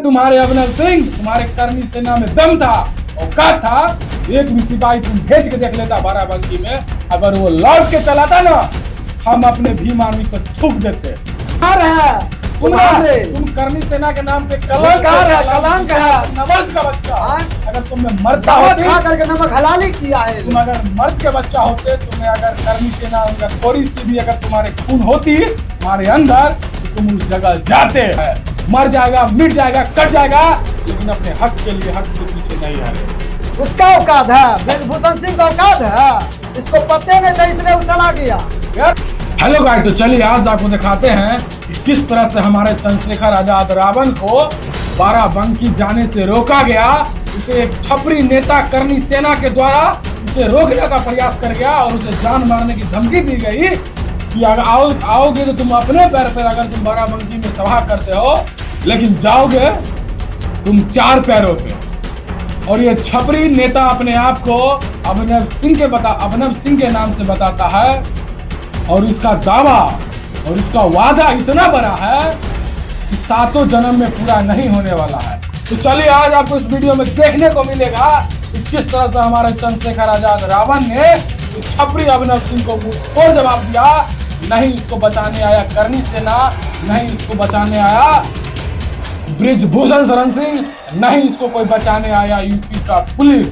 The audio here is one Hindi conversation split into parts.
तुम्हारे अभिनव सिंह, तुम्हारे करनी सेना में दम था, औकात था, एक भी सिपाही तुम भेज के देख लेता बाराबंकी में, अगर वो लौट के चलाता ना, हम अपने भीम आर्मी पर थूक देते। तुम करनी सेना के नाम पे कलंक है, नमक का बच्चा। अगर तुम्हें मर्द खा करके नमक हलाली किया है, तुम अगर मर्द के बच्चा होते, तुम्हें अगर करनी सेना थोड़ी सी भी अगर तुम्हारे खून होती तुम्हारे अंदर, तो तुम उस जगह जाते हैं, मर जाएगा, मिट जाएगा, कट जाएगा, लेकिन अपने हक के लिए हक से पीछे नहीं है। उसका औकात है, ब्रजभूषण सिंह का औकात है, इसको पते नहीं था इसलिए वो चला गया। हेलो गाइस, तो चलिए आज आपको दिखाते हैं कि किस तरह से हमारे चंद्रशेखर आजाद रावण को बाराबंकी जाने से रोका गया। उसे एक छपरी नेता करनी सेना के द्वारा उसे रोकने का प्रयास कर गया और उसे जान मारने की धमकी दी गई कि अगर आओगे तो तुम अपने पैर पर, अगर तुम बाराबंकी में सभा करते हो, लेकिन जाओगे तुम चार पैरों पे। और ये छपरी नेता अपने आप को अभिनव सिंह के नाम से बताता है, और इसका दावा और इसका वादा इतना बड़ा है कि 7 जन्म में पूरा नहीं होने वाला है। तो चलिए आज आपको इस वीडियो में देखने को मिलेगा कि किस तरह से हमारे चंद्रशेखर आजाद रावण ने इस छपरी अभिनव सिंह को मुंहतोड़ जवाब दिया। नहीं इसको बचाने आया करनी सेना, नहीं इसको बचाने आया ब्रजभूषण शरण सिंह, नहीं इसको कोई बचाने आया यूपी का पुलिस।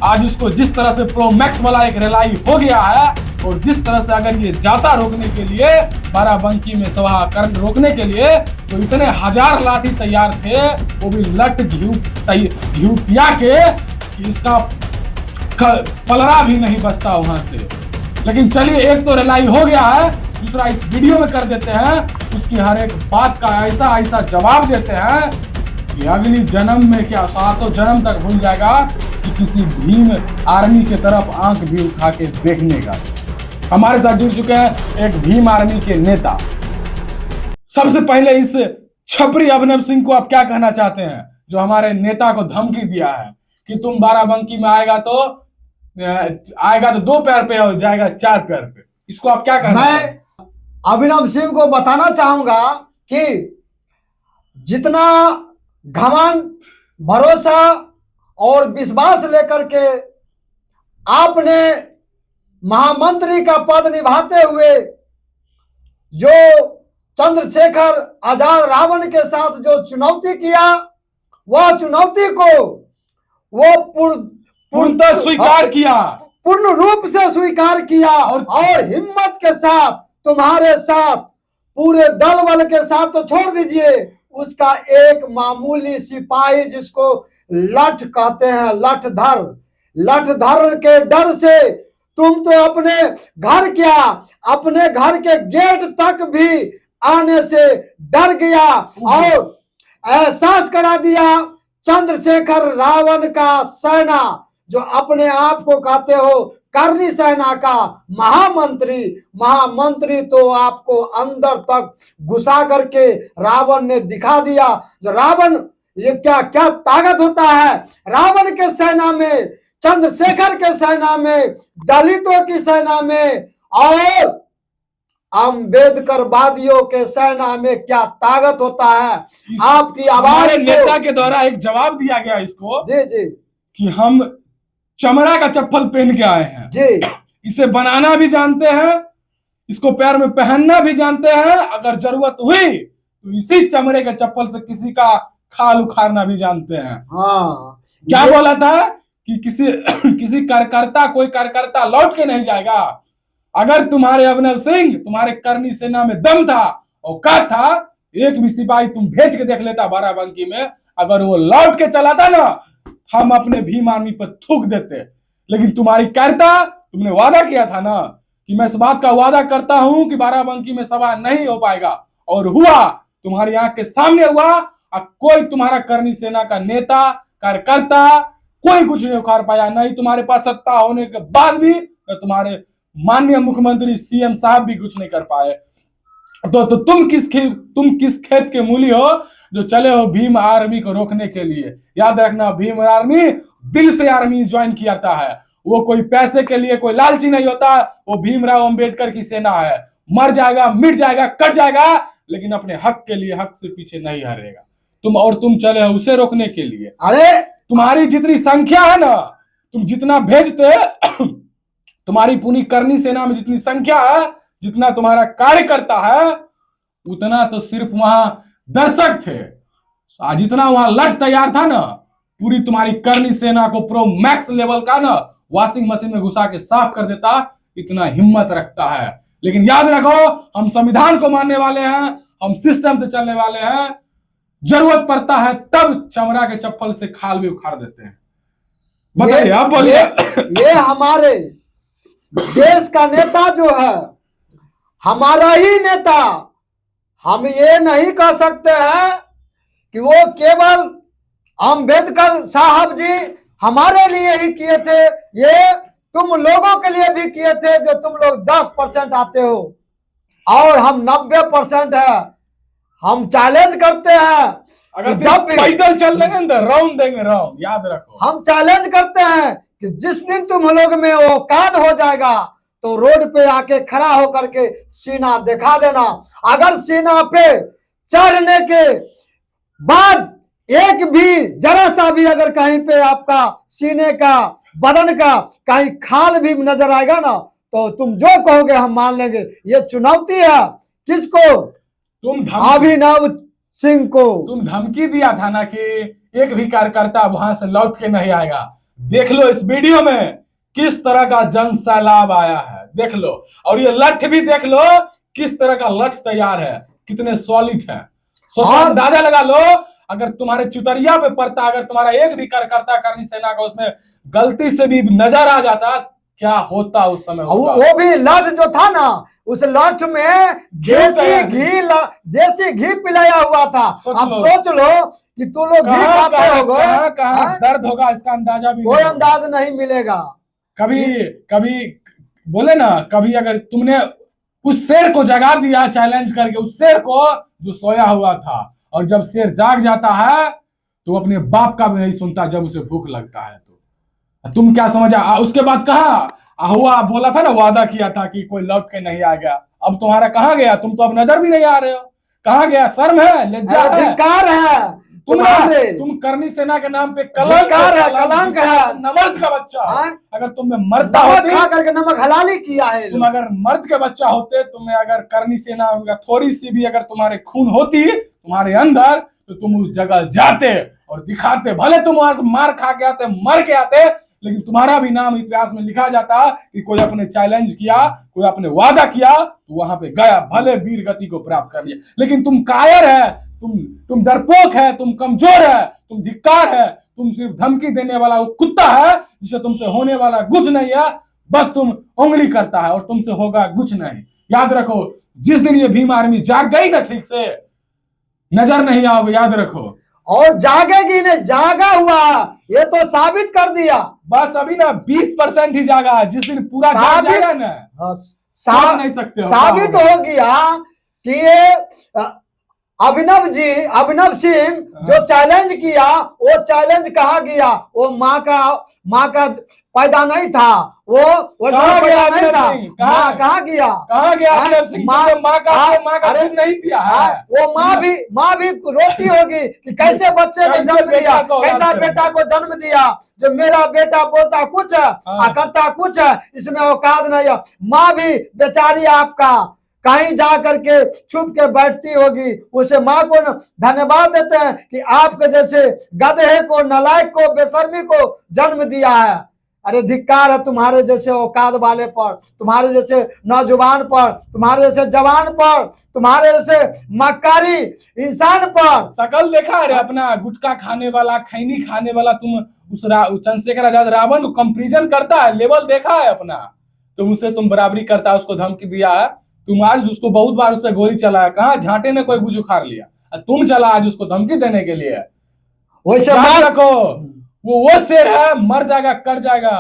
आज इसको जिस तरह से प्रो मैक्स वाला एक रिलाई हो गया है, और जिस तरह से अगर ये जाता रोकने के लिए, बाराबंकी में सभा कर रोकने के लिए, तो इतने हजार लाठी तैयार थे, वो भी लट घिउ पिया के कि इसका पलड़ा भी नहीं बचता वहां से। लेकिन चलिए एक तो रिलाई हो गया है, दूसरा इस वीडियो में कर देते हैं, उसकी हर एक बात का ऐसा जवाब देते हैं कि अगली जन्म में क्या 7 जन्म तक भूल जाएगा कि किसी भीम आर्मी की तरफ आंख भी उठा के देखने का। हमारे साथ जुड़ चुके हैं एक भीम आर्मी के नेता। सबसे पहले इस छपरी अभिनव सिंह को आप क्या कहना चाहते हैं, जो हमारे नेता को धमकी दिया है कि तुम बाराबंकी में आएगा तो 2 पैर पे और जाएगा 4 पैर पे। इसको आप क्या कहना? मैं अभिनव सिंह को बताना चाहूंगा कि जितना घमंड, भरोसा और विश्वास लेकर के आपने महामंत्री का पद निभाते हुए जो चंद्रशेखर आजाद रावण के साथ जो चुनौती किया, वह चुनौती को वो पूर्णतः स्वीकार किया, पूर्ण रूप से स्वीकार किया और हिम्मत के साथ तुम्हारे साथ, पूरे दल बल के साथ तो छोड़ दीजिए, उसका एक मामूली सिपाही जिसको लठ कहते हैं, लठधर के डर से तुम तो अपने घर के गेट तक भी आने से डर गया और एहसास करा दिया चंद्रशेखर रावण का सेना, जो अपने आप को कहते हो करनी सेना का महामंत्री तो आपको अंदर तक घुसा करके रावण ने दिखा दिया। जो रावण ये क्या ताकत होता है रावण के सेना में, चंद्रशेखर के सेना में, दलितों की सेना में और अम्बेडकरवादियों के सेना में क्या ताकत होता है। आपकी आवाज नेता के द्वारा एक जवाब दिया गया इसको जी कि हम चमड़ा का चप्पल पहन के आए हैं जी, इसे बनाना भी जानते हैं, इसको पैर में पहनना भी जानते हैं, अगर जरूरत हुई तो इसी चमड़े के चप्पल से किसी का खाल उखाड़ना भी जानते हैं। हाँ, क्या बोला था कि किसी कोई कार्यकर्ता लौट के नहीं जाएगा। अगर तुम्हारे अभिनव सिंह, तुम्हारे करनी सेना में दम था, औकात था, एक भी सिपाही तुम भेज के देख लेता बाराबंकी में, अगर वो लौट के चलाता ना, हम अपने भीम आर्मी पर थूक देते। लेकिन तुम्हारी कार्यता, तुमने वादा किया था ना कि मैं इस बात का वादा करता हूं कि बाराबंकी में सभा नहीं हो पाएगा, और हुआ, तुम्हारी आंख के सामने हुआ। और कोई तुम्हारा करनी सेना का नेता, कार्यकर्ता कोई कुछ नहीं उखाड़ पाया, नहीं तुम्हारे पास सत्ता होने के बाद भी तुम्हारे माननीय मुख्यमंत्री सीएम साहब भी कुछ नहीं कर पाए। तो तुम किस खेत के मूली हो जो चले हो भीम आर्मी को रोकने के लिए। याद रखना, भीम आर्मी दिल से आर्मी ज्वाइन किया है, वो कोई पैसे के लिए कोई लालची नहीं होता। वो भीमराव अंबेडकर की सेना है, मर जाएगा, मिट जाएगा, कट जाएगा, लेकिन अपने हक के लिए हक से पीछे नहीं हटेगा। तुम चले हो उसे रोकने के लिए। अरे तुम्हारी जितनी संख्या है ना, तुम जितना भेजते तुम्हारी पूरी करनी सेना में जितनी संख्या है, जितना तुम्हारा कार्यकर्ता है, उतना तो सिर्फ वहां दर्शक थे। जितना वहां लक्ष्य तैयार था ना, पूरी तुम्हारी करनी सेना को प्रो मैक्स लेवल का ना वॉशिंग मशीन में घुसा के साफ कर देता। इतना हिम्मत रखता है। लेकिन याद रखो, हम संविधान को मानने वाले हैं, हम सिस्टम से चलने वाले हैं। जरूरत पड़ता है तब चमड़ा के चप्पल से खाल भी उखाड़ देते हैं। बताइए, आप बोलिए। ये हमारे देश का नेता जो है, हमारा ही नेता, हम ये नहीं कह सकते हैं कि वो केवल अंबेडकर साहब जी हमारे लिए ही किए थे, ये तुम लोगों के लिए भी किए थे जो तुम लोग 10% आते हो और हम 90% है। हम चैलेंज करते हैं, अगर जब भी पैदल चल लेंगे तो राउंड देंगे, राउंड, याद रखो। हम चैलेंज करते हैं कि जिस दिन तुम लोग में औकात हो जाएगा तो रोड पे आके खड़ा होकर के सीना दिखा देना। अगर सीना पे चढ़ने के बाद एक भी जरा सा भी अगर कहीं पे आपका सीने का बदन का कहीं खाल भी नजर आएगा ना, तो तुम जो कहोगे हम मान लेंगे। ये चुनौती है किसको? तुम अभिनव सिंह को। तुम धमकी दिया था ना कि एक भी कार्यकर्ता वहां से लौट के नहीं आएगा। देख लो इस वीडियो में किस तरह का जन सैलाब आया है, देख लो। और ये लठ भी देख लो, किस तरह का लठ तैयार है, कितने सॉलिड है। सोचो, अंदाजा लगा लो, अगर तुम्हारे चुतरिया पे पड़ता, अगर तुम्हारा एक भी कार्यकर्ता करनी सेना का उसमें गलती से भी नजर आ जाता, क्या होता उस समय? वो भी लठ जो था ना, उस लठ में देसी घी पिलाया हुआ था। अब सोच लो कि तुम लोग घी खाते होगे, कहाँ दर्द होगा इसका अंदाजा भी कोई अंदाज नहीं मिलेगा। कभी बोले ना, कभी अगर तुमने उस शेर को जगा दिया चैलेंज करके, उस शेर को जो सोया हुआ था, और जब शेर जाग जाता है तो अपने बाप का भी नहीं सुनता जब उसे भूख लगता है। तो तुम क्या समझा? उसके बाद कहा हुआ, बोला था ना, वादा किया था कि कोई लौट के नहीं आ गया। अब तुम्हारा कहाँ गया? तुम तो अब नजर भी नहीं आ रहे हो। कहाँ गया? शर्म है, लज्जा है, धिक्कार है तुम करनी सेना के नाम पे कलंक है, नमर्द का बच्चा। अगर तुम में मरता होते, खा करके नमक हलाली किया है। तुम अगर मर्द के बच्चा होते, तुम्हें अगर करनी सेना थोड़ी सी भी अगर तुम्हारे खून होती तुम्हारे अंदर, तो तुम उस जगह जाते और दिखाते। भले तुम वहां से मार खा के आते, मर के आते, लेकिन तुम्हारा भी नाम इतिहास में लिखा जाता कि कोई अपने चैलेंज किया, कोई अपने वादा किया, तो वहां पे गया, भले वीर गति को प्राप्त कर लिया। लेकिन तुम कायर है, तुम डरपोक है, तुम कमजोर है, तुम धिक्कार है, तुम सिर्फ धमकी देने वाला वो कुत्ता है जिसे तुमसे होने वाला कुछ नहीं है। बस तुम उंगली करता है और तुमसे होगा कुछ नहीं। याद रखो, जिस दिन ये भीम आर्मी जाग गई ना, ठीक से नजर नहीं आओगे, याद रखो। और जागेगी नहीं, जागा हुआ, ये तो साबित कर दिया। बस अभी ना 20% ही जागा, जिस दिन पूरा जाग जाएगा ना, नहीं सकते हो। साबित हो गया कि ये अभिनव अभिनव सिंह जो चैलेंज किया, वो चैलेंज कहाँ गया? वो माँ का पैदा नहीं था, वो पैदा नहीं था। कहाँ गया? अभिनव सिंह? माँ का दूध नहीं पिया है? वो माँ भी रोती होगी कि कैसे बच्चे को जन्म दिया, कैसा बेटा को जन्म दिया, जो मेरा बेटा बोलता कुछ है करता कुछ है, इसमें औकात नहीं है। माँ भी बेचारी आपका कहीं जा करके छुप के बैठती होगी, उसे माँ को धन्यवाद देते हैं कि आपके जैसे गधे को, नालायक को, बेशर्मी को जन्म दिया है। अरे धिक्कार है तुम्हारे जैसे औकात वाले पर, तुम्हारे जैसे नौजवान पर, तुम्हारे जैसे जवान पर, तुम्हारे जैसे मक्कारी इंसान पर। शकल देखा है अपना, गुटखा खाने वाला, खैनी खाने वाला। तुम उस चंद्रशेखर आजाद रावण को कंपेरिजन करता है, लेवल देखा है अपना, तुम उसे बराबरी करता है, उसको धमकी दिया है। तुम आज उसको बहुत बार उस पर गोली चलाया, कहा झांटे ने कोई गुज उखाड़ लिया, तुम चला आज उसको धमकी देने के लिए। वैसे रखो, वो शेर है, मर जाएगा, कर जाएगा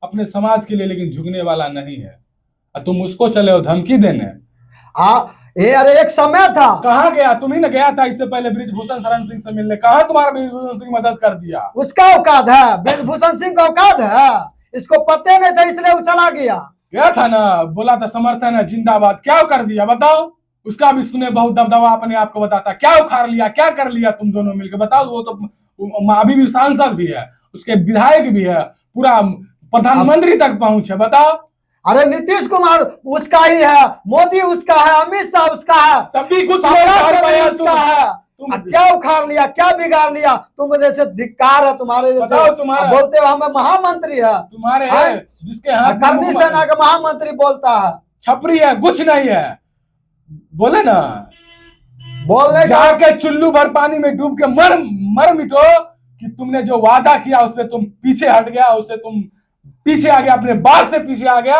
अपने समाज के लिए, लेकिन झुकने वाला नहीं है। तुम उसको चले हो धमकी देने। अरे एक समय था, कहाँ गया? तुम ही ना गया था इससे पहले ब्रिजभूषण शरण सिंह से मिलने, कहा तुम्हारा ब्रिजभूषण सिंह मदद कर दिया? उसका औकात है, ब्रिजभूषण सिंह का औकात है, इसको पते नहीं था इसलिए वो चला गया था ना, बोला था समर्थन है जिंदाबाद, क्या कर दिया बताओ? उसका भी सुने बहुत दबदबा अपने आप को बताता। क्या उखाड़ लिया, क्या कर लिया तुम दोनों मिलकर, बताओ। वो तो अभी भी सांसद भी है, उसके विधायक भी है, पूरा प्रधानमंत्री तक पहुंच है, बताओ। अरे नीतीश कुमार उसका ही है, मोदी उसका है, अमित शाह उसका है, तब भी कुछ सम्राट नहीं उखाड़ चौधरी पाया उसका है। क्या उखाड़ लिया, क्या बिगाड़ लिया? तुम जैसे धिक्कार है तुम्हारे जैसे। बताओ तुम्हारा, बोलते हो हमें महामंत्री है, तुम्हारे जिसके हाथ करनी सेना का महामंत्री बोलता है, छपरी है, कुछ नहीं है। बोले ना, बोलने का जाके चुल्लू भर पानी में डूब के मर मिटो कि तुमने जो वादा किया उससे तुम पीछे हट गया, उससे तुम पीछे आ गया, अपने बाप से पीछे आ गया।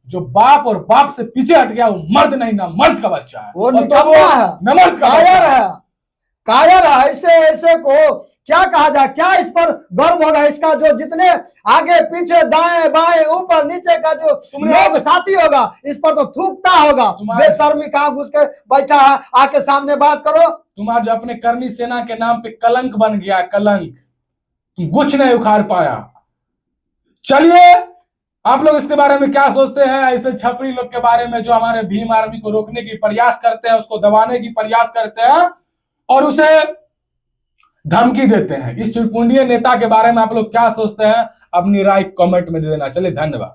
जो बाप और बाप से पीछे हट गया वो मर्द नहीं, ना मर्द का बच्चा है, वो तो निकम्मा है, न मर्द का कायर है, कायर है। ऐसे ऐसे को क्या कहा जाए? क्या इस पर गर्व होगा? इसका जो जितने आगे पीछे दाएं बाएं ऊपर नीचे का जो लोग साथी होगा, इस पर तो थूकता होगा। बेशर्मी कहां घुस के बैठा है, आके सामने बात करो। तुम आज अपने करनी सेना के नाम पे कलंक बन गया, कलंक। तुम कुछ नहीं उखाड़ पाया। चलिए, आप लोग इसके बारे में क्या सोचते हैं, ऐसे छपरी लोग के बारे में जो हमारे भीम आर्मी को रोकने की प्रयास करते हैं, उसको दबाने की प्रयास करते हैं और उसे धमकी देते हैं। इस चुरपुंडिये नेता के बारे में आप लोग क्या सोचते हैं? अपनी राय कमेंट में दे देना। चलिए, धन्यवाद।